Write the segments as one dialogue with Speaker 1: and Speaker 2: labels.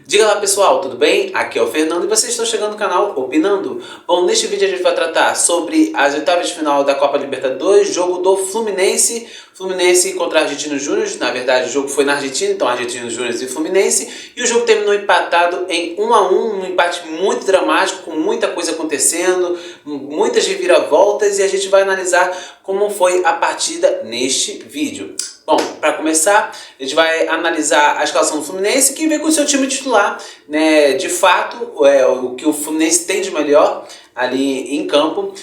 Speaker 1: Diga lá pessoal, tudo bem? Aqui é o Fernando e vocês estão chegando no canal Opinando. Bom, neste vídeo a gente vai tratar sobre as oitavas de final da Copa Libertadores, jogo do Fluminense contra Argentinos Júnior. Na verdade o jogo foi na Argentina, então Argentinos Júnior e Fluminense, e o jogo terminou empatado em 1 a 1, um empate muito dramático, com muita coisa acontecendo, muitas reviravoltas, e a gente vai analisar como foi a partida neste vídeo. Bom, para começar, a gente vai analisar a escalação do Fluminense, que vem com o seu time titular, né? De fato, o que o Fluminense tem de melhor ali em campo.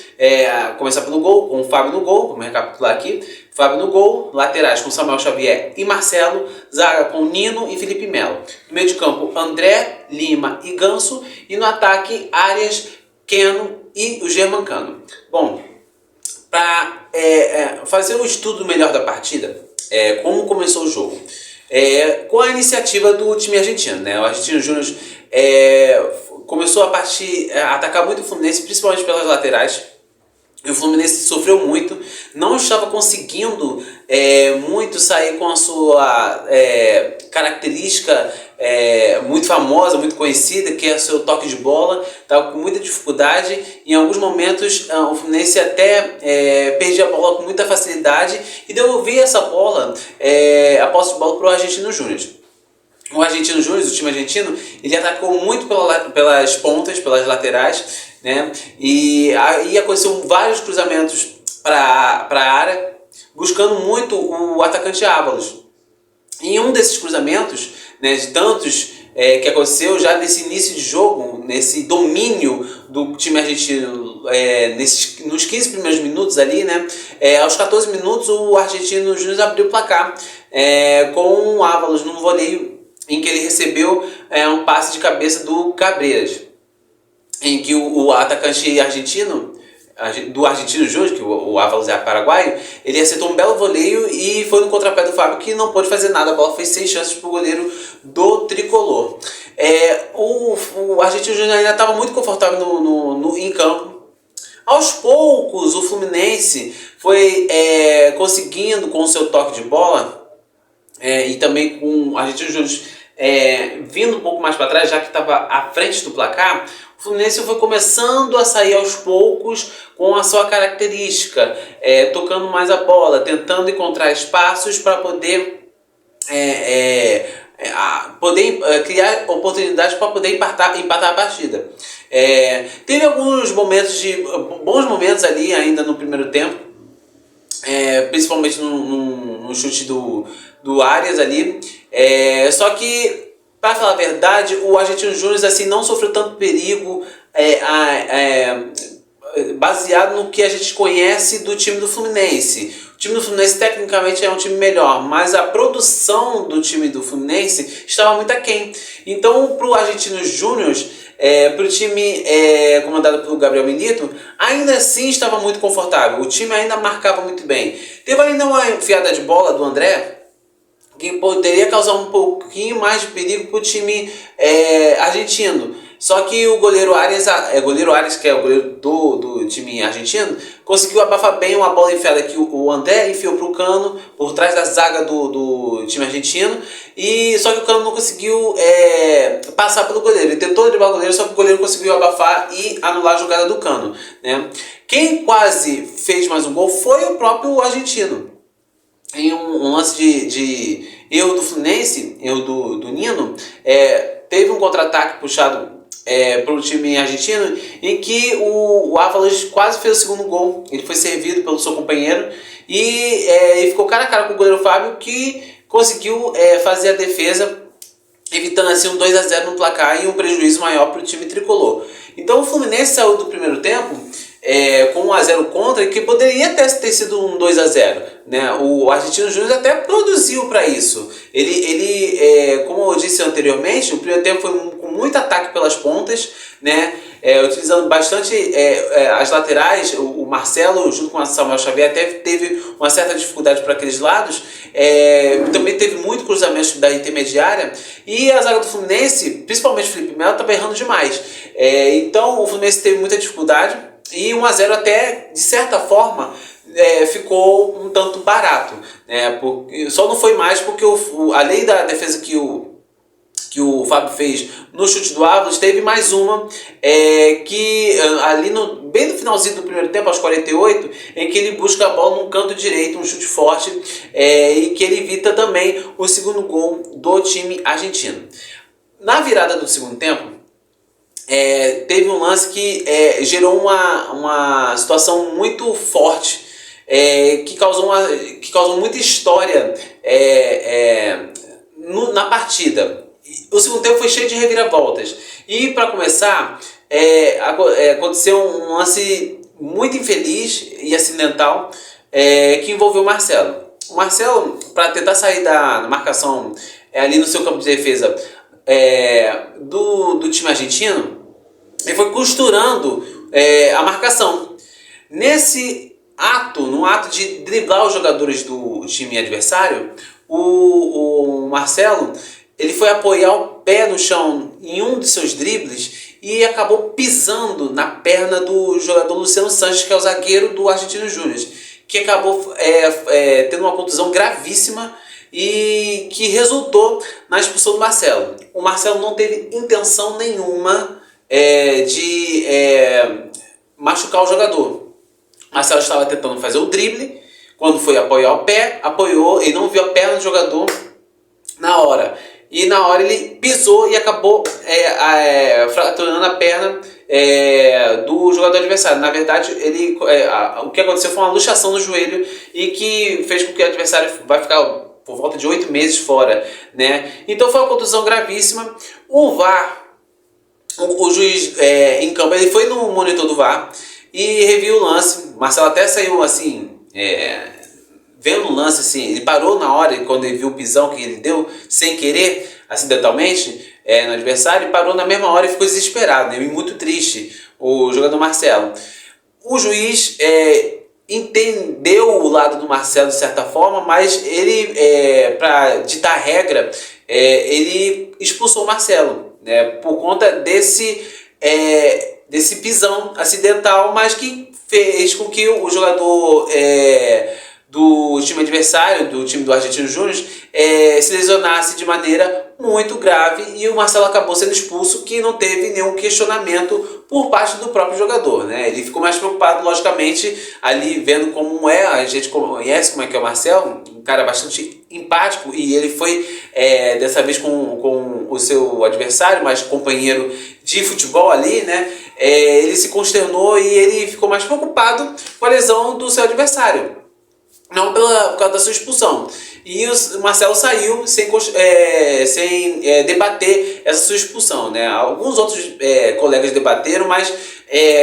Speaker 1: Começar pelo gol, com o Fábio no gol, vamos recapitular aqui. Fábio no gol, laterais com Samuel Xavier e Marcelo, zaga com Nino e Felipe Melo. No meio de campo, André, Lima e Ganso, e no ataque, Arias, Keno e o Germancano. Bom, para fazer um estudo melhor da partida, como começou o jogo, com a iniciativa do time argentino, né? O Argentinos Júnior começou a atacar muito o Fluminense, principalmente pelas laterais, e o Fluminense sofreu muito, não estava conseguindo muito sair com a sua característica muito famosa, muito conhecida, que é o seu toque de bola. Estava com muita dificuldade. Em alguns momentos o Fluminense até perdia a bola com muita facilidade e devolvia essa bola, a posse de bola, para o Argentinos Júnior. O Argentinos Júnior, o time argentino, ele atacou muito pelas pontas, pelas laterais, né? E aí aconteceu vários cruzamentos para a área, buscando muito o atacante Ávalos. Em um desses cruzamentos, né, de tantos que aconteceu já nesse início de jogo, nesse domínio do time argentino, nos 15 primeiros minutos ali, né, aos 14 minutos o Argentino Júnior abriu o placar com o Ávalos num voleio em que ele recebeu um passe de cabeça do Cabreiras, em que o atacante argentino, do Argentino Júnior, que o Ávalos é paraguaio, ele acertou um belo voleio e foi no contrapé do Fábio, que não pôde fazer nada. A bola fez 6 chances para o goleiro do tricolor. O Argentino Júnior ainda estava muito confortável em campo. Aos poucos o Fluminense foi conseguindo, com o seu toque de bola, e também com o Argentino Júnior vindo um pouco mais para trás, já que estava à frente do placar, o Fluminense foi começando a sair aos poucos com a sua característica, tocando mais a bola, tentando encontrar espaços para poder criar oportunidades para poder empatar a partida. Teve alguns bons momentos ali ainda no primeiro tempo, principalmente no chute do Arias ali, só que, para falar a verdade, o Argentinos Júnior assim não sofreu tanto perigo baseado no que a gente conhece do time do Fluminense. O time do Fluminense tecnicamente é um time melhor, mas a produção do time do Fluminense estava muito aquém. Então, para o Argentinos Júnior, para o time comandado pelo Gabriel Milito, ainda assim estava muito confortável. O time ainda marcava muito bem. Teve ainda uma enfiada de bola do André, que poderia causar um pouquinho mais de perigo para o time argentino. Só que o goleiro Arias, que é o goleiro do time argentino, conseguiu abafar bem uma bola enfiada que o André enfiou para o Cano, por trás da zaga do time argentino, só que o Cano não conseguiu passar pelo goleiro. Ele tentou driblar o goleiro, só que o goleiro conseguiu abafar e anular a jogada do Cano, né? Quem quase fez mais um gol foi o próprio argentino. Em um lance de erro do Fluminense, erro do Nino, teve um contra-ataque puxado para o time argentino, em que o Ávalos quase fez o segundo gol. Ele foi servido pelo seu companheiro e ficou cara a cara com o goleiro Fábio, que conseguiu fazer a defesa, evitando assim um 2 a 0 no placar e um prejuízo maior para o time tricolor. Então o Fluminense saiu do primeiro tempo com 1 a 0 contra, e que poderia até ter sido um 2 a 0, né? O Argentino Júnior até produziu para isso. Ele como eu disse anteriormente, o primeiro tempo foi com muito ataque pelas pontas, né? Utilizando bastante as laterais. O Marcelo, junto com o Samuel Xavier, até teve uma certa dificuldade para aqueles lados. Também teve muito cruzamento da intermediária, e a zaga do Fluminense, principalmente o Felipe Melo, estava errando demais. Então o Fluminense teve muita dificuldade, e 1 a 0 até, de certa forma, ficou um tanto barato, né? Só não foi mais porque além da defesa que o que o Fábio fez no chute do Ávalos, teve mais uma que ali bem no finalzinho do primeiro tempo, aos 48, em que ele busca a bola no canto direito, um chute forte, e que ele evita também o segundo gol do time argentino. Na virada do segundo tempo, teve um lance que gerou uma situação muito forte, que causou muita história na partida. O segundo tempo foi cheio de reviravoltas. E para começar, aconteceu um lance muito infeliz e acidental que envolveu o Marcelo. O Marcelo, para tentar sair da marcação ali no seu campo de defesa do time argentino, ele foi costurando a marcação. No ato de driblar os jogadores do time adversário, o Marcelo, ele foi apoiar o pé no chão em um de seus dribles e acabou pisando na perna do jogador Luciano Sanches, que é o zagueiro do Argentinos Júnior, que acabou tendo uma contusão gravíssima e que resultou na expulsão do Marcelo. O Marcelo não teve intenção nenhuma de machucar o jogador. O Marcelo estava tentando fazer o drible, quando foi apoiar o pé, apoiou e não viu a perna do jogador na hora. E na hora ele pisou e acabou fraturando a perna do jogador adversário. Na verdade, o que aconteceu foi uma luxação no joelho e que fez com que o adversário vai ficar por volta de 8 meses fora, né? Então foi uma contusão gravíssima. O VAR, o juiz em campo, ele foi no monitor do VAR e reviu o lance. Marcelo até saiu assim, vendo o lance, assim, ele parou na hora, quando ele viu o pisão que ele deu, sem querer, acidentalmente, no adversário, ele parou na mesma hora e ficou desesperado, né? E muito triste, o jogador Marcelo. O juiz entendeu o lado do Marcelo de certa forma, mas ele, para ditar regra, ele expulsou o Marcelo, né? Por conta desse pisão acidental, mas que fez com que o jogador do time adversário, do time do Argentinos Júnior, se lesionasse de maneira muito grave e o Marcelo acabou sendo expulso, que não teve nenhum questionamento por parte do próprio jogador, né? Ele ficou mais preocupado, logicamente, ali vendo como a gente conhece como é que é o Marcelo, um cara bastante empático, e ele foi dessa vez com o seu adversário, mas companheiro de futebol ali, né? Ele se consternou e ele ficou mais preocupado com a lesão do seu adversário, não por causa da sua expulsão. E o Marcelo saiu sem debater essa sua expulsão, né? Alguns outros colegas debateram, mas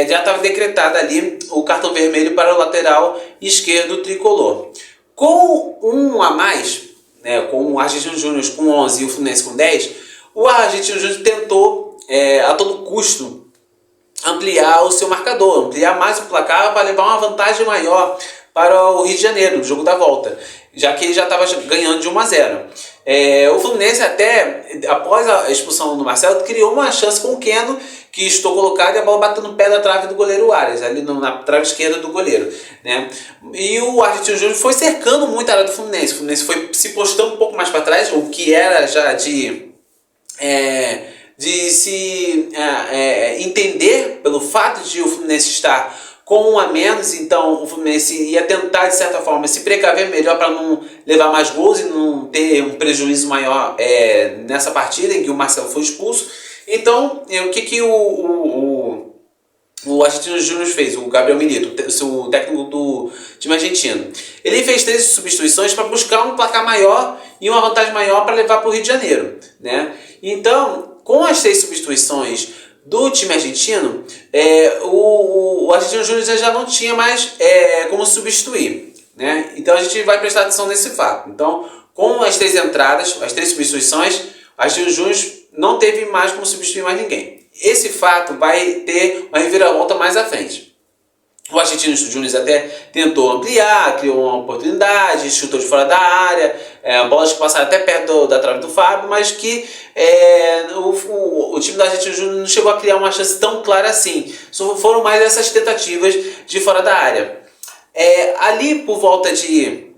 Speaker 1: já estava decretado ali o cartão vermelho para o lateral esquerdo tricolor. Com um a mais, né, com o Argentinos Júnior com 11 e o Fluminense com 10, o Argentinos Júnior tentou a todo custo ampliar o seu marcador, ampliar mais o placar para levar uma vantagem maior para o Rio de Janeiro, no jogo da volta, já que ele já estava ganhando de 1-0. O Fluminense, até após a expulsão do Marcelo, criou uma chance com o Keno, que estou colocado, e a bola bateu no pé da trave do goleiro Arias, ali na trave esquerda do goleiro, né? E o Argentino Júnior foi cercando muito a área do Fluminense. O Fluminense foi se postando um pouco mais para trás, o que era já de se entender pelo fato de o Fluminense estar com 1 a menos. Então o Fluminense ia tentar, de certa forma, se precaver melhor para não levar mais gols e não ter um prejuízo maior nessa partida em que o Marcelo foi expulso. Então, o que o Argentinos Júnior fez? O Gabriel Milito, o técnico do time argentino, ele fez 3 substituições para buscar um placar maior e uma vantagem maior para levar para o Rio de Janeiro, né? Então, com as 3 substituições do time argentino, o Argentinos Júnior já não tinha mais como substituir, né? Então a gente vai prestar atenção nesse fato. Então, com as 3 entradas, as 3 substituições, o Argentinos Júnior não teve mais como substituir mais ninguém. Esse fato vai ter uma reviravolta mais à frente. O Argentinos Júnior até tentou ampliar, criou uma oportunidade, chutou de fora da área, bolas que passaram até perto da trave do Fábio, mas que o time do Argentinos Júnior não chegou a criar uma chance tão clara assim. Só foram mais essas tentativas de fora da área. Ali por volta de...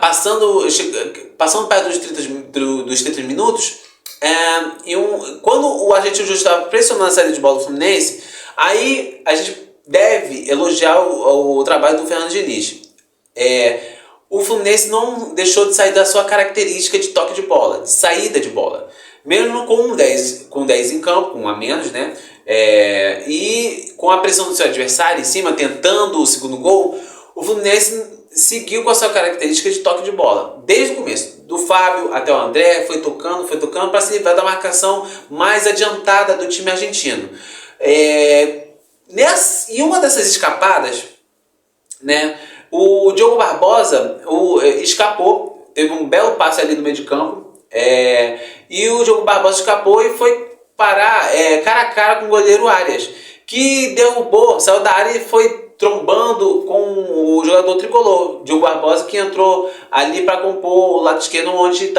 Speaker 1: passando perto dos 30 minutos, Quando o Argentino Júnior estava pressionando a saída de bola do Fluminense, aí a gente deve elogiar o trabalho do Fernando Diniz. O Fluminense não deixou de sair da sua característica de toque de bola, de saída de bola. Mesmo com 10 em campo, com um a menos, né? E com a pressão do seu adversário em cima, tentando o segundo gol, o Fluminense seguiu com a sua característica de toque de bola. Desde o começo, do Fábio até o André, foi tocando para se livrar da marcação mais adiantada do time argentino. E uma dessas escapadas, né, o Diogo Barbosa escapou, teve um belo passe ali no meio de campo, e o Diogo Barbosa escapou e foi parar cara a cara com o goleiro Arias, que derrubou, saiu da área e foi trombando com o jogador tricolor, Diogo Barbosa, que entrou ali para compor o lado esquerdo onde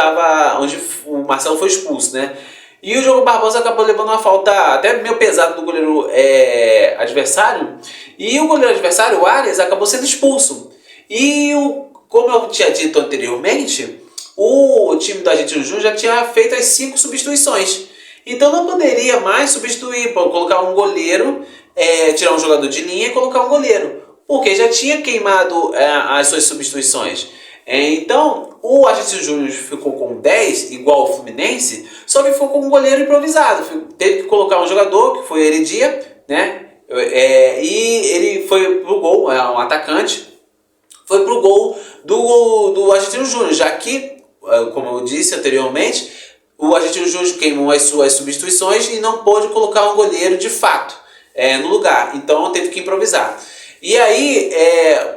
Speaker 1: o Marcelo foi expulso, né? E o Diogo Barbosa acabou levando uma falta até meio pesada do goleiro adversário, e o goleiro adversário, o Arias, acabou sendo expulso. E como eu tinha dito anteriormente, o time do Argentino Júnior já tinha feito as 5 substituições. Então não poderia mais substituir, colocar um goleiro, tirar um jogador de linha e colocar um goleiro, porque já tinha queimado as suas substituições. Então o Argentino Júnior ficou com 10, igual o Fluminense, só que ficou com um goleiro improvisado. Teve que colocar um jogador, que foi Heredia, né? E ele foi pro gol, um atacante, foi pro gol do Argentino Júnior, já que, como eu disse anteriormente, o Argentino Júnior queimou as suas substituições e não pôde colocar um goleiro de fato no lugar, então teve que improvisar. E aí,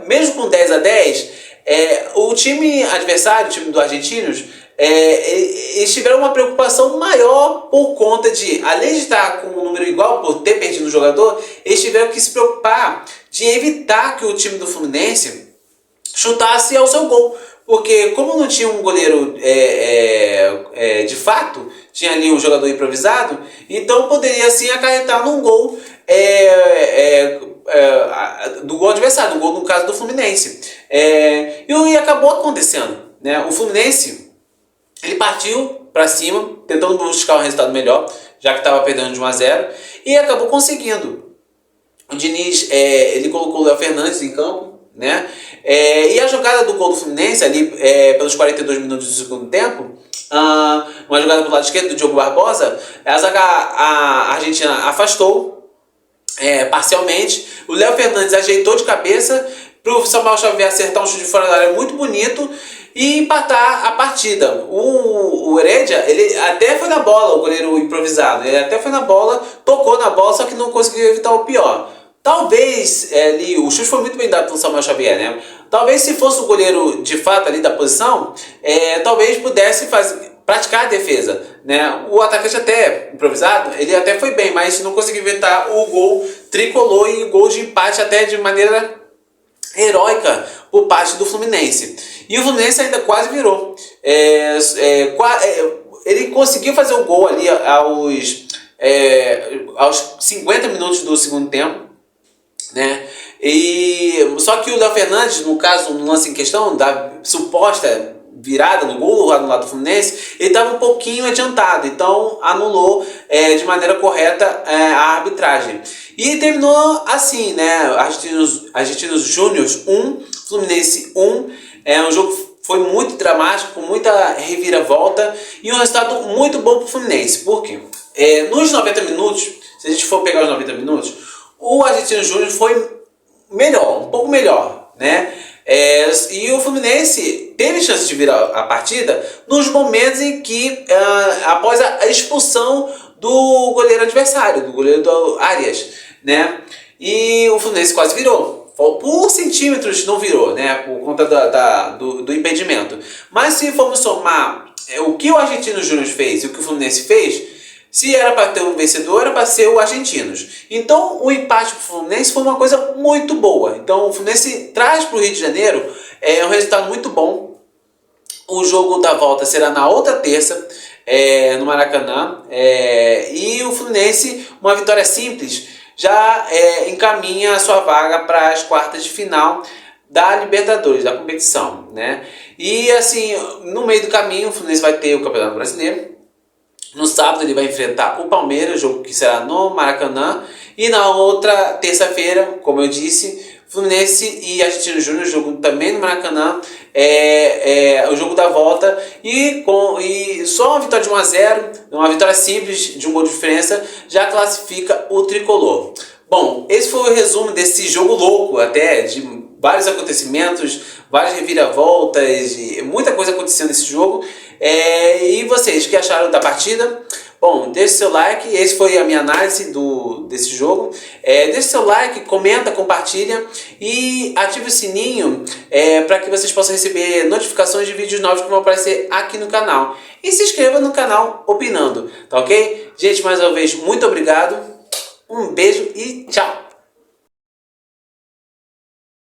Speaker 1: mesmo com 10-10, o time adversário, o time do Argentinos, eles tiveram uma preocupação maior por conta de, além de estar com um número igual por ter perdido o jogador, eles tiveram que se preocupar de evitar que o time do Fluminense chutasse ao seu gol. Porque como não tinha um goleiro de fato, tinha ali um jogador improvisado, então poderia assim acarretar num gol do gol adversário, no gol no caso do Fluminense. E acabou acontecendo, né? O Fluminense, ele partiu para cima, tentando buscar um resultado melhor, já que estava perdendo de 1-0, e acabou conseguindo. O Diniz, ele colocou o Léo Fernandes em campo, né? E a jogada do gol do Fluminense, ali pelos 42 minutos do segundo tempo, uma jogada pro lado esquerdo do Diogo Barbosa, a Argentina afastou parcialmente, o Léo Fernandes ajeitou de cabeça para o Samuel Xavier acertar um chute de fora da área muito bonito e empatar a partida. O Heredia, ele até foi na bola, o goleiro improvisado, ele até foi na bola, tocou na bola, só que não conseguiu evitar o pior. Talvez, o chute foi muito bem dado pelo Samuel Xavier, né? Talvez se fosse o goleiro de fato ali da posição, talvez pudesse praticar a defesa, né? O atacante até improvisado, ele até foi bem, mas não conseguiu evitar o gol tricolor e o gol de empate até de maneira heróica por parte do Fluminense. E o Fluminense ainda quase virou. Ele conseguiu fazer o gol ali aos 50 minutos do segundo tempo, né? Só que o Léo Fernandes, no caso, no lance em questão da suposta virada no gol lá no lado do Fluminense, ele estava um pouquinho adiantado, então anulou de maneira correta a arbitragem. E terminou assim, né? Argentinos Júniors 1, Fluminense 1. Um jogo que foi muito dramático, com muita reviravolta e um resultado muito bom para o Fluminense. Por quê? Nos 90 minutos, se a gente for pegar os 90 minutos, o Argentino Júnior foi melhor, um pouco melhor, né? E o Fluminense teve chance de virar a partida nos momentos em que, após a expulsão do goleiro adversário, do goleiro do Arias, né? E o Fluminense quase virou. Por centímetros não virou, né? Por conta do impedimento. Mas se formos somar o que o Argentino Júnior fez e o que o Fluminense fez, se era para ter um vencedor, era para ser o Argentinos. Então, o empate para o Fluminense foi uma coisa muito boa. Então, o Fluminense traz para o Rio de Janeiro um resultado muito bom. O jogo da volta será na outra terça, no Maracanã. E o Fluminense, uma vitória simples, já encaminha a sua vaga para as quartas de final da Libertadores, da competição, né? E assim, no meio do caminho, o Fluminense vai ter o Campeonato Brasileiro, No sábado ele vai enfrentar o Palmeiras, jogo que será no Maracanã. E na outra terça-feira, como eu disse, Fluminense e Argentinos Júnior, jogo também no Maracanã, o jogo da volta. E só uma vitória de 1-0, uma vitória simples de um gol de diferença, já classifica o tricolor. Bom, esse foi o resumo desse jogo louco, até de vários acontecimentos, várias reviravoltas, muita coisa aconteceu nesse jogo. E vocês, o que acharam da partida? Bom, deixe seu like, esse foi a minha análise desse jogo. Deixe seu like, comenta, compartilha e ative o sininho para que vocês possam receber notificações de vídeos novos que vão aparecer aqui no canal. E se inscreva no canal Opinando, tá ok? Gente, mais uma vez, muito obrigado, um beijo e tchau!